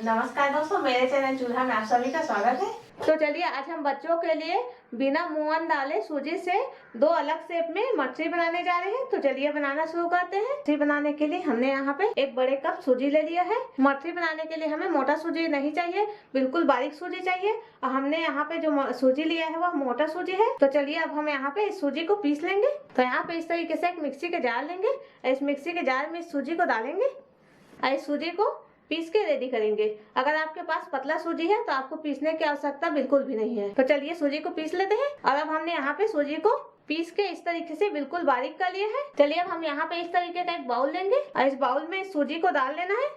नमस्कार दोस्तों, मेरे चैनल चूल्हा में आप सभी का स्वागत है। तो चलिए आज हम बच्चों के लिए बिना मुअन डाले सूजी से दो अलग शेप में मछली बनाने जा रहे हैं। तो चलिए बनाना शुरू करते हैं। मछली बनाने के लिए हमने यहाँ पे एक बड़े कप सूजी ले लिया है। मछली बनाने के लिए हमें मोटा सूजी नहीं चाहिए, बिल्कुल बारीक सूजी चाहिए। और हमने यहाँ पे जो सूजी लिया है वह मोटा सूजी है। तो चलिए अब हम यहाँ पे इस सूजी को पीस लेंगे। तो यहाँ पे इस तरीके से एक मिक्सी के जार लेंगे। इस मिक्सी के जार में इस सूजी को डालेंगे और इस सूजी को पीस के रेडी करेंगे। अगर आपके पास पतला सूजी है तो आपको पीसने की आवश्यकता बिल्कुल भी नहीं है। तो चलिए सूजी को पीस लेते हैं। और अब हमने यहाँ पे सूजी को पीस के इस तरीके से बिल्कुल बारीक कर लिया है। चलिए अब हम यहाँ पे इस तरीके का एक बाउल लेंगे और इस बाउल में इस सूजी को डाल लेना है।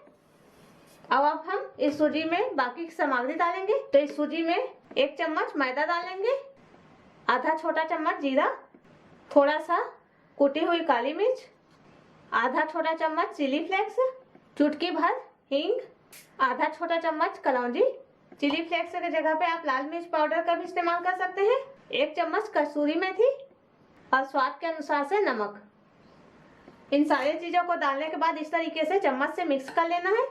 अब हम इस सूजी में बाकी की सामग्री डालेंगे। तो इस सूजी में 1 चम्मच मैदा डालेंगे, आधा छोटा चम्मच जीरा, थोड़ा सा कुटी हुई काली मिर्च, आधा छोटा चम्मच चिली फ्लेक्स, चुटकी भर हींग, आधा छोटा चम्मच कलौंजी। चिली फ्लेक्स की जगह पे आप लाल मिर्च पाउडर का भी इस्तेमाल कर सकते हैं। 1 चम्मच कसूरी मेथी और स्वाद के अनुसार से नमक। इन सारी चीजों को डालने के बाद इस तरीके से चम्मच से मिक्स कर लेना है।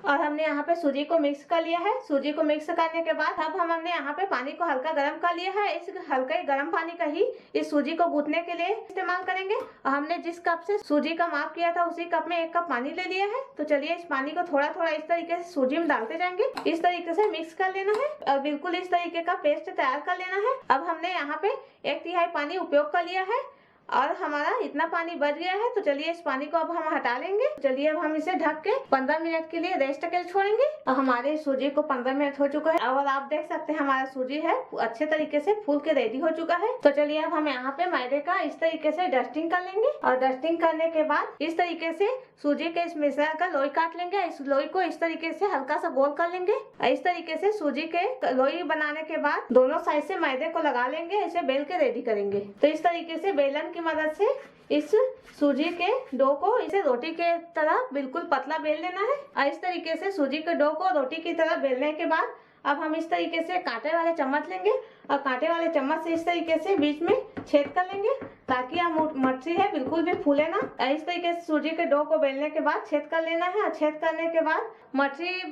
और हमने यहाँ पे सूजी को मिक्स कर लिया है। सूजी को मिक्स करने के बाद अब हमने यहाँ पे पानी को हल्का गर्म कर लिया है। इस हल्के गर्म पानी का ही इस सूजी को गूंथने के लिए इस्तेमाल करेंगे। और हमने जिस कप से सूजी का माप किया था उसी कप में 1 कप पानी ले लिया है। तो चलिए इस पानी को थोड़ा थोड़ा इस तरीके से सूजी में डालते जाएंगे। इस तरीके से मिक्स कर लेना है और बिल्कुल इस तरीके का पेस्ट तैयार कर लेना है। अब हमने यहाँ पे 1/3 पानी उपयोग कर लिया है और हमारा इतना पानी बच गया है। तो चलिए इस पानी को अब हम हटा लेंगे। चलिए अब हम इसे ढक के 15 मिनट के लिए रेस्ट के लिए छोड़ेंगे। और हमारे सूजी को 15 मिनट हो चुका है और आप देख सकते हैं हमारा सूजी है अच्छे तरीके से फूल के रेडी हो चुका है। तो चलिए अब हम यहाँ पे मैदे का इस तरीके से डस्टिंग कर लेंगे। और डस्टिंग करने के बाद इस तरीके से सूजी के इस मिश्रण का लोई काट लेंगे। इस लोई को इस तरीके से हल्का सा गोल कर लेंगे। इस तरीके से सूजी के लोई बनाने के बाद दोनों साइड से मैदे को लगा लेंगे। इसे बेल के रेडी करेंगे। तो इस तरीके से बेलन की मदद से इस सूजी के डो को इसे रोटी के तरह बिल्कुल पतला बेल लेना है। और इस तरीके से सूजी के डो को रोटी की तरह बेलने के बाद अब हम इस तरीके से कांटे वाले चम्मच लेंगे और कांटे वाले चम्मच से इस तरीके से बीच में छेद कर लेंगे ताकि हम मछली है बिल्कुल भी फूले ना। इस तरीके से सूजी के डो को बेलने के बाद छेद कर लेना है। और छेद करने के बाद मछली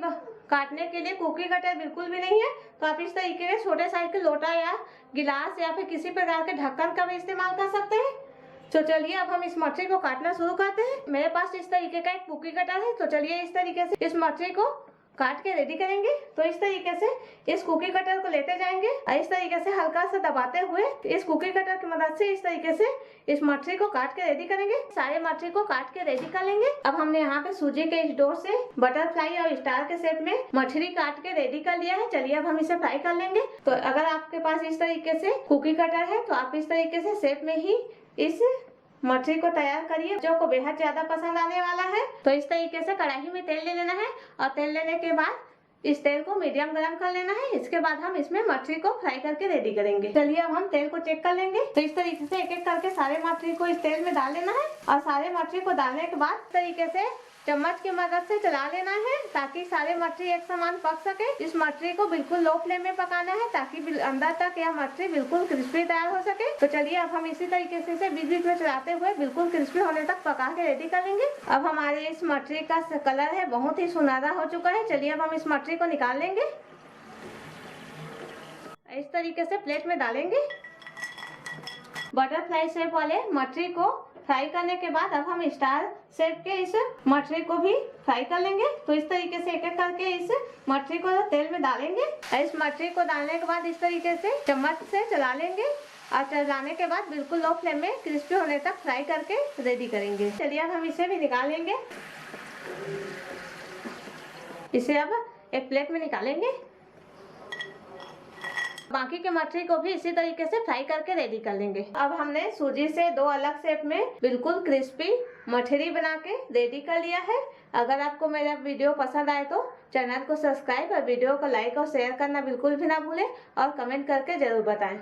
काटने के लिए कुकी कटर बिल्कुल भी नहीं है। तो आप इस तरीके के छोटे साइज के लोटा या गिलास या फिर किसी प्रकार के ढक्कन का भी इस्तेमाल कर सकते हैं। तो चलिए अब हम इस मछली को काटना शुरू करते हैं। मेरे पास इस तरीके का एक कुकी कटर है। तो चलिए इस तरीके से इस मछली को काट के रेडी करेंगे। तो इस तरीके से इस कुकी कटर को लेते जाएंगे और इस तरीके से हल्का सा दबाते हुए इस कुकी कटर की मदद से इस तरीके से इस मछली को काट के रेडी करेंगे। सारे मछली को काट के रेडी कर लेंगे। अब हमने यहाँ पे सूजी के इस डो से बटरफ्लाई और स्टार के शेप में मछली काट के रेडी कर लिया है। चलिए अब हम इसे फ्राई कर लेंगे। तो अगर आपके पास इस तरीके से कुकी कटर है तो आप इस तरीके से शेप में ही इस मछली को तैयार करिए जो को बेहद ज्यादा पसंद आने वाला है। तो इस तरीके से कढ़ाई में तेल ले लेना है और तेल लेने के बाद इस तेल को मीडियम गरम कर लेना है। इसके बाद हम इसमें मछली को फ्राई करके रेडी करेंगे। चलिए अब हम तेल को चेक कर लेंगे। तो इस तरीके से एक एक करके सारे मछली को इस तेल में डाल लेना है और सारे मछली को डालने के बाद इस तरीके से चम्मच की मदद से चला लेना है ताकि सारे मछली एक समान पक सके। इस मछली को बिल्कुल लो फ्लेम में पकाना है ताकि अंदर तक यह मछली बिल्कुल क्रिस्पी तैयार हो सके। तो चलिए अब हम इसी तरीके से बीच बीच में चलाते हुए बिल्कुल क्रिस्पी होने तक पका के रेडी कर लेंगे। अब हमारे इस मछली का कलर है बहुत ही सुनहरा हो चुका है। चलिए अब हम इस मछली को निकाल लेंगे। इस तरीके से प्लेट में डालेंगे। बटरफ्लाई शेप वाले मछली को फ्राई करने के बाद अब हम स्टार शेप के इस मछली को भी फ्राई कर लेंगे। तो इस तरीके से एक एक करके इस मछली को तेल में डालेंगे। इस मछली को डालने के बाद इस तरीके से चम्मच से चला लेंगे और चलाने के बाद बिल्कुल लो फ्लेम में क्रिस्पी होने तक फ्राई करके रेडी करेंगे। चलिए अब हम इसे भी निकाल लेंगे। इसे अब एक प्लेट में निकालेंगे। बाकी के मछली को भी इसी तरीके से फ्राई करके रेडी कर लेंगे। अब हमने सूजी से दो अलग शेप में बिल्कुल क्रिस्पी मछली बना के रेडी कर लिया है। अगर आपको मेरा वीडियो पसंद आए तो चैनल को सब्सक्राइब और वीडियो को लाइक और शेयर करना बिल्कुल भी ना भूलें और कमेंट करके जरूर बताएं।